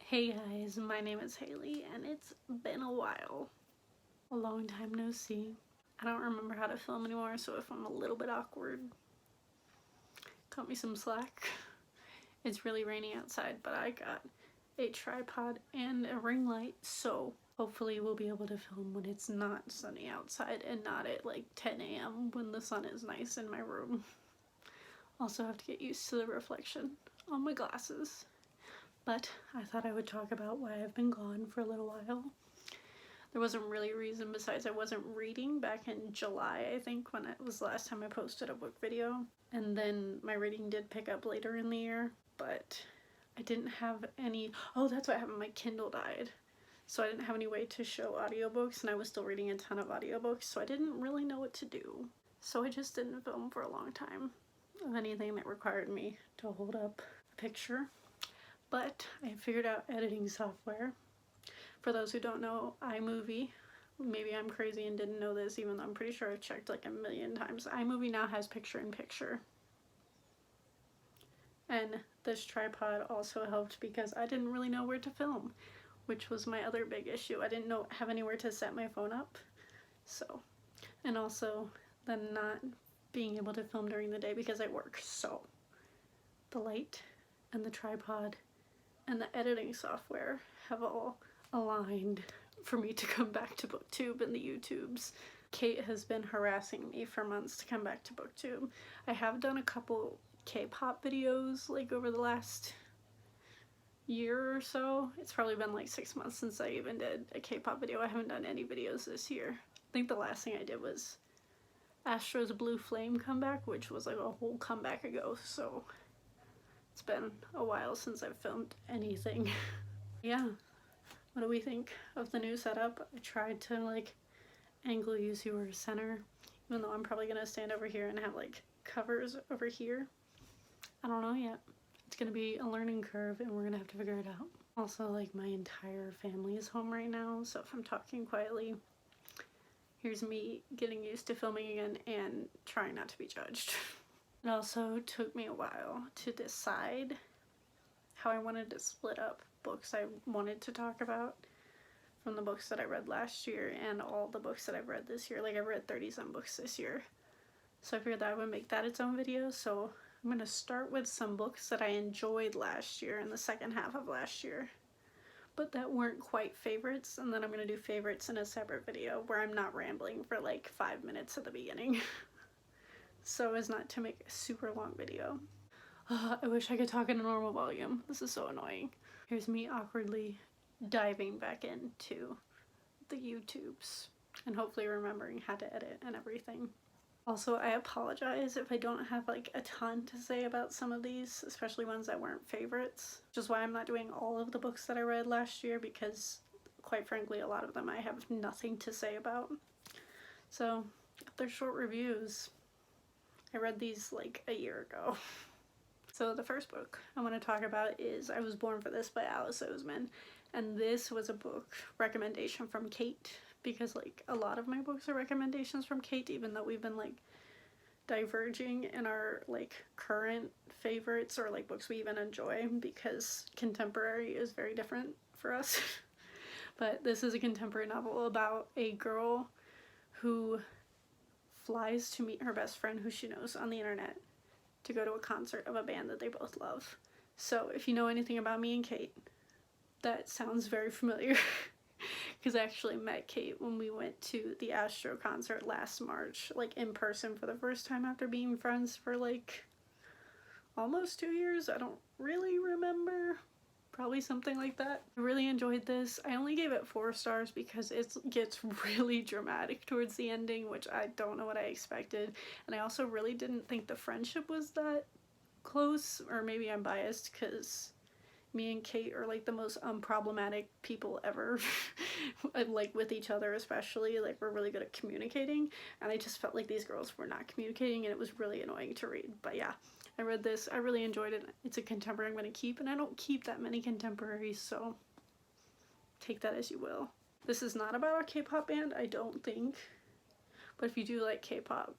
Hey guys, my name is Haley and it's been a while. A long time no see. I don't remember how to film anymore, so if I'm a little bit awkward, cut me some slack. It's really rainy outside, but I got a tripod and a ring light, so hopefully we'll be able to film when it's not sunny outside and not at like 10 a.m. when the sun is nice in my room. Also have to get used to the reflection on my glasses. But I thought I would talk about why I've been gone for a little while. There wasn't really a reason besides I wasn't reading back in July, I think, when it was the last time I posted a book video. And then my reading did pick up later in the year, but I didn't have any... Oh, that's what happened. My Kindle died. So I didn't have any way to show audiobooks, and I was still reading a ton of audiobooks, so I didn't really know what to do. So I just didn't film for a long time of anything that required me to hold up a picture. But I figured out editing software. For those who don't know, iMovie, maybe I'm crazy and didn't know this, even though I'm pretty sure I've checked like a million times. iMovie now has picture-in-picture. And this tripod also helped because I didn't really know where to film, which was my other big issue. I didn't have anywhere to set my phone up. So, and also then not being able to film during the day because I work. So, the light and the tripod and the editing software have all aligned for me to come back to BookTube and the YouTubes. Kate has been harassing me for months to come back to BookTube. I have done a couple K-pop videos like over the last year or so. It's probably been like 6 months since I even did a K-pop video. I haven't done any videos this year. I think the last thing I did was Astro's Blue Flame comeback, which was like a whole comeback ago, so it's been a while since I've filmed anything. Yeah, what do we think of the new setup? I tried to like angle you so you were center, even though I'm probably gonna stand over here and have like covers over here. I don't know yet. It's gonna be a learning curve and we're gonna have to figure it out. Also, like, my entire family is home right now, so if I'm talking quietly, here's me getting used to filming again and trying not to be judged. It also took me a while to decide how I wanted to split up books I wanted to talk about from the books that I read last year and all the books that I've read this year. Like, I've read 30-some books this year. So I figured that I would make that its own video. So I'm going to start with some books that I enjoyed last year in the second half of last year, but that weren't quite favorites. And then I'm going to do favorites in a separate video where I'm not rambling for like 5 minutes at the beginning. So as not to make a super long video. I wish I could talk in a normal volume. This is so annoying. Here's me awkwardly diving back into the YouTubes and hopefully remembering how to edit and everything. Also, I apologize if I don't have like a ton to say about some of these, especially ones that weren't favorites. Which is why I'm not doing all of the books that I read last year, because quite frankly, a lot of them I have nothing to say about. So, if they're short reviews, I read these like a year ago. So the first book I want to talk about is I Was Born for This by Alice Oseman. And this was a book recommendation from Kate, because like a lot of my books are recommendations from Kate, even though we've been like diverging in our like current favorites or like books we even enjoy, because contemporary is very different for us. But this is a contemporary novel about a girl who flies to meet her best friend who she knows on the internet to go to a concert of a band that they both love. So if you know anything about me and Kate, that sounds very familiar. Because I actually met Kate when we went to the Astro concert last March, like in person for the first time after being friends for like almost 2 years. I don't really remember. Probably something like that. I really enjoyed this. I only gave it 4 stars because it gets really dramatic towards the ending, which I don't know what I expected. And I also really didn't think the friendship was that close, or maybe I'm biased because me and Kate are like the most unproblematic people ever. Like with each other especially, like we're really good at communicating, and I just felt like these girls were not communicating and it was really annoying to read. But yeah, I read this, I really enjoyed it. It's a contemporary I'm going to keep, and I don't keep that many contemporaries, so take that as you will. This is not about a K-pop band, I don't think, but if you do like K-pop,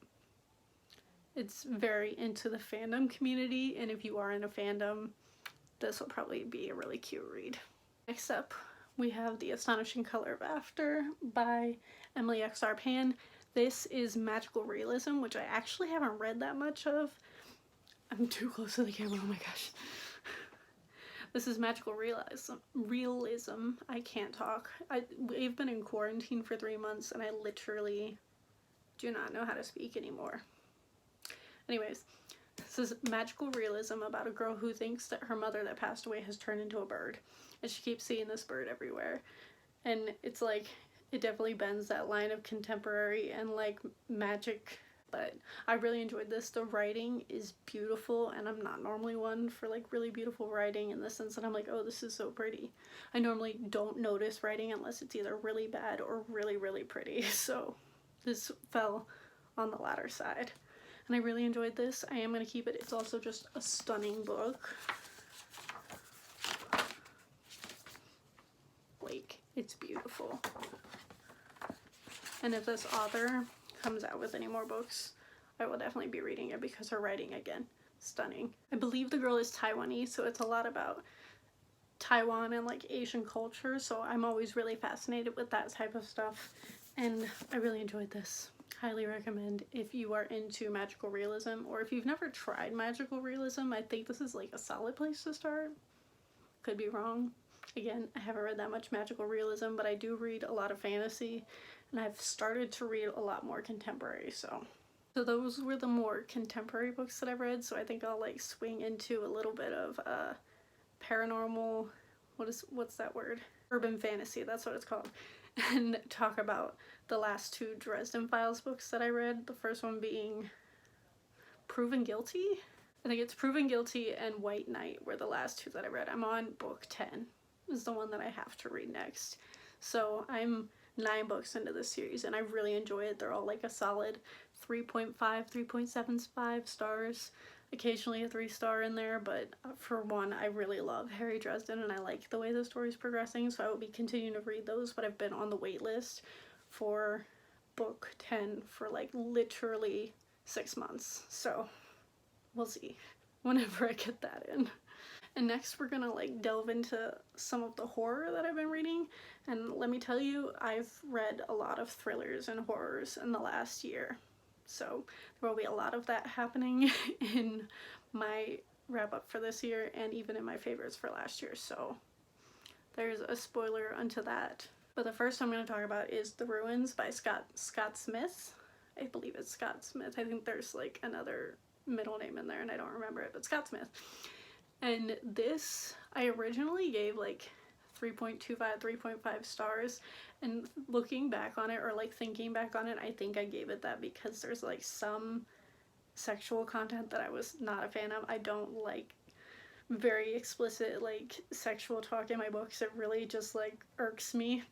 it's very into the fandom community, and if you are in a fandom, this will probably be a really cute read. Next up, we have The Astonishing Color of After by Emily X.R. Pan. This is magical realism, which I actually haven't read that much of. I'm too close to the camera, oh my gosh. This is magical realism. I can't talk. We've been in quarantine for 3 months and I literally do not know how to speak anymore. Anyways, this is magical realism about a girl who thinks that her mother that passed away has turned into a bird. And she keeps seeing this bird everywhere. And it's like, it definitely bends that line of contemporary and like magic. But I really enjoyed this. The writing is beautiful, and I'm not normally one for like really beautiful writing in the sense that I'm like, oh, this is so pretty. I normally don't notice writing unless it's either really bad or really, really pretty. So this fell on the latter side. And I really enjoyed this. I am going to keep it. It's also just a stunning book. Like, it's beautiful. And if this author comes out with any more books, I will definitely be reading it because her writing, again, stunning. I believe the girl is Taiwanese, so it's a lot about Taiwan and like Asian culture, so I'm always really fascinated with that type of stuff, and I really enjoyed this. Highly recommend if you are into magical realism, or if you've never tried magical realism. I think this is like a solid place to start. Could be wrong. Again, I haven't read that much magical realism, but I do read a lot of fantasy, and I've started to read a lot more contemporary, so those were the more contemporary books that I've read. So I think I'll like swing into a little bit of paranormal, what's that word? Urban fantasy, that's what it's called, and talk about the last 2 Dresden Files books that I read. The first one being Proven Guilty. I think it's Proven Guilty and White Knight were the last 2 that I read. I'm on book 10 is the one that I have to read next. So I'm 9 books into this series and I really enjoy it. They're all like a solid 3.5, 3.75 stars. Occasionally a 3-star in there, but for one, I really love Harry Dresden and I like the way the story's progressing, so I will be continuing to read those, but I've been on the wait list for book 10 for like literally 6 months, so we'll see whenever I get that in. And next we're gonna like delve into some of the horror that I've been reading, and let me tell you, I've read a lot of thrillers and horrors in the last year. So there will be a lot of that happening in my wrap up for this year and even in my favorites for last year. So there's a spoiler unto that. But the first I'm going to talk about is The Ruins by Scott Smith. I believe it's Scott Smith. I think there's like another middle name in there and I don't remember it, but Scott Smith. And this I originally gave like 3.25, 3.5 stars, and looking back on it, or like thinking back on it, I think I gave it that because there's like some sexual content that I was not a fan of. I don't like very explicit like sexual talk in my books. It really just like irks me.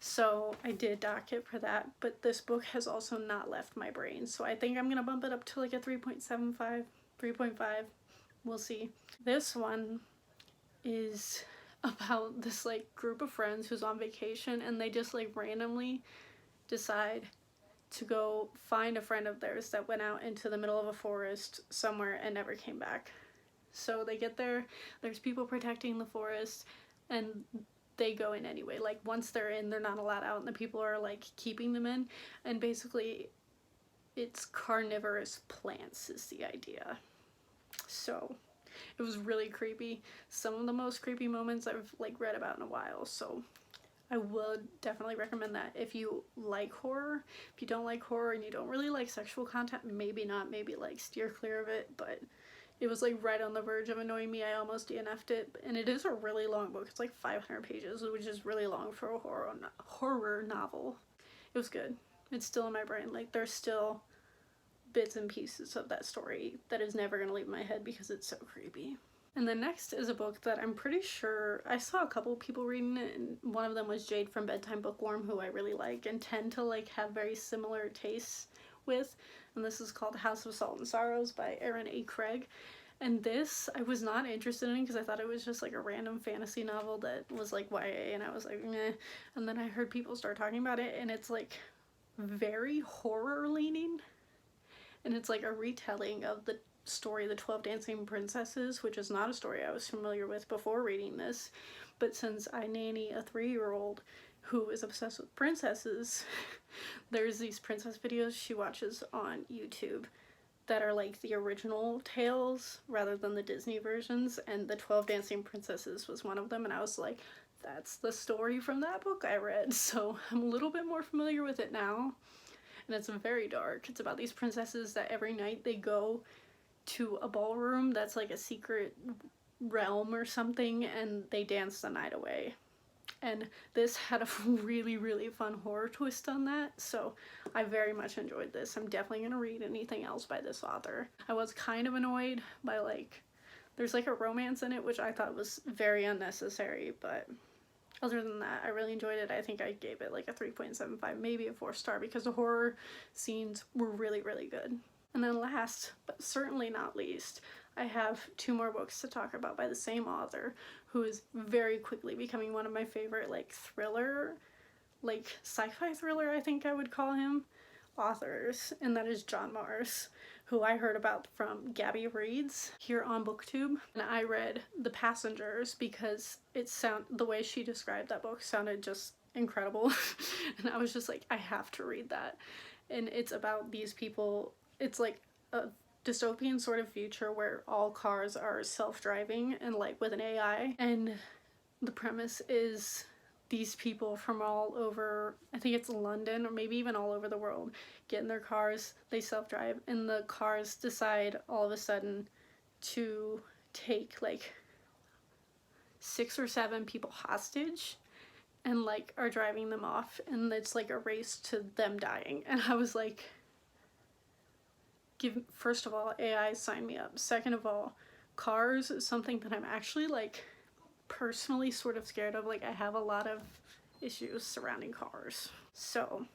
So I did dock it for that, but this book has also not left my brain. So I think I'm gonna bump it up to like a 3.75, 3.5. We'll see. This one is about this like group of friends who's on vacation and they just like randomly decide to go find a friend of theirs that went out into the middle of a forest somewhere and never came back. So they get there, there's people protecting the forest, and they go in anyway. Like once they're in, they're not allowed out and the people are like keeping them in, and basically it's carnivorous plants is the idea. So it was really creepy. Some of the most creepy moments I've like read about in a while, so I would definitely recommend that if you like horror. If you don't like horror and you don't really like sexual content, maybe not, maybe like steer clear of it, but it was like right on the verge of annoying me. I almost DNF'd it, and it is a really long book. It's like 500 pages, which is really long for a horror novel. It was good. It's still in my brain. Like there's still bits and pieces of that story that is never going to leave my head because it's so creepy. And the next is a book that I'm pretty sure I saw a couple people reading it, and one of them was Jade from Bedtime Bookworm, who I really like and tend to like have very similar tastes with, and this is called House of Salt and Sorrows by Erin A. Craig. And this I was not interested in because I thought it was just like a random fantasy novel that was like YA, and I was like meh. And then I heard people start talking about it and it's like very horror leaning. And it's like a retelling of the story The 12 Dancing Princesses, which is not a story I was familiar with before reading this. but since I nanny a 3-year-old who is obsessed with princesses, there's these princess videos she watches on YouTube that are like the original tales rather than the Disney versions, and the 12 Dancing Princesses was one of them, and I was like, that's the story from that book I read, so I'm a little bit more familiar with it now. And it's very dark. It's about these princesses that every night they go to a ballroom that's like a secret realm or something, and they dance the night away. And this had a really, really fun horror twist on that, so I very much enjoyed this. I'm definitely gonna read anything else by this author. I was kind of annoyed by, like, there's like a romance in it, which I thought was very unnecessary, but other than that, I really enjoyed it. I think I gave it like a 3.75, maybe a 4-star, because the horror scenes were really, really good. And then last, but certainly not least, I have 2 more books to talk about by the same author, who is very quickly becoming one of my favorite, like, thriller, like, sci-fi thriller, I think I would call him, authors, and that is John Mars, who I heard about from Gabby Reads here on BookTube. And I read The Passengers because the way she described that book sounded just incredible. And I was just like, I have to read that. And it's about these people, it's like a dystopian sort of future where all cars are self-driving and like with an AI, and the premise is these people from all over, I think it's London or maybe even all over the world, get in their cars, they self-drive, and the cars decide all of a sudden to take like 6 or 7 people hostage and like are driving them off, and it's like a race to them dying. And I was like, first of all, AI, sign me up. Second of all, cars is something that I'm actually like personally sort of scared of. Like, I have a lot of issues surrounding cars. So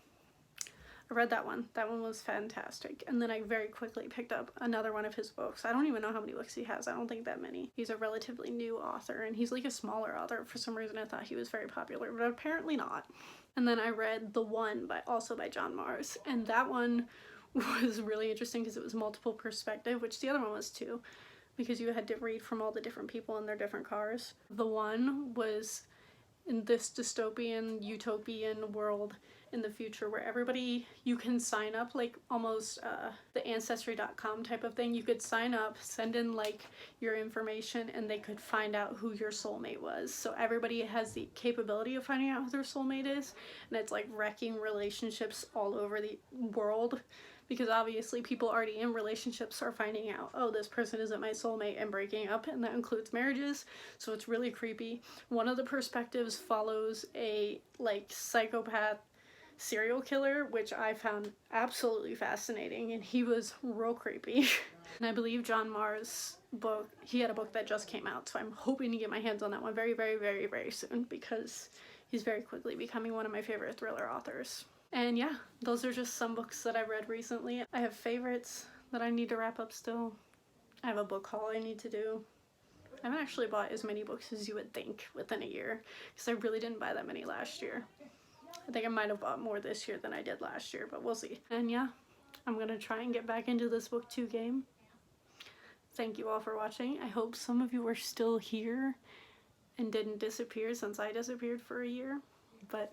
I read that one. That one was fantastic. And then I very quickly picked up another one of his books. I don't even know how many books he has. I don't think that many. He's a relatively new author, and he's like a smaller author. For some reason I thought he was very popular, but apparently not. And then I read The One, also by John Mars, and that one was really interesting because it was multiple perspective, which the other one was too, because you had to read from all the different people in their different cars. The One was in this dystopian, utopian world in the future where everybody, you can sign up, like almost the Ancestry.com type of thing. You could sign up, send in like your information, and they could find out who your soulmate was. So everybody has the capability of finding out who their soulmate is, and it's like wrecking relationships all over the world, because obviously people already in relationships are finding out, oh, this person isn't my soulmate, and breaking up, and that includes marriages, so it's really creepy. One of the perspectives follows a like psychopath serial killer, which I found absolutely fascinating, and he was real creepy. And I believe John Mars' book, he had a book that just came out, so I'm hoping to get my hands on that one very, very, very, very soon, because he's very quickly becoming one of my favorite thriller authors. And yeah, those are just some books that I read recently. I have favorites that I need to wrap up still. I have a book haul I need to do. I haven't actually bought as many books as you would think within a year, because I really didn't buy that many last year. I think I might have bought more this year than I did last year, but we'll see. And yeah, I'm gonna try and get back into this BookTube game. Thank you all for watching. I hope some of you are still here and didn't disappear since I disappeared for a year, but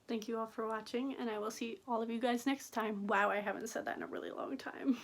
thank you all for watching, and I will see all of you guys next time. Wow, I haven't said that in a really long time.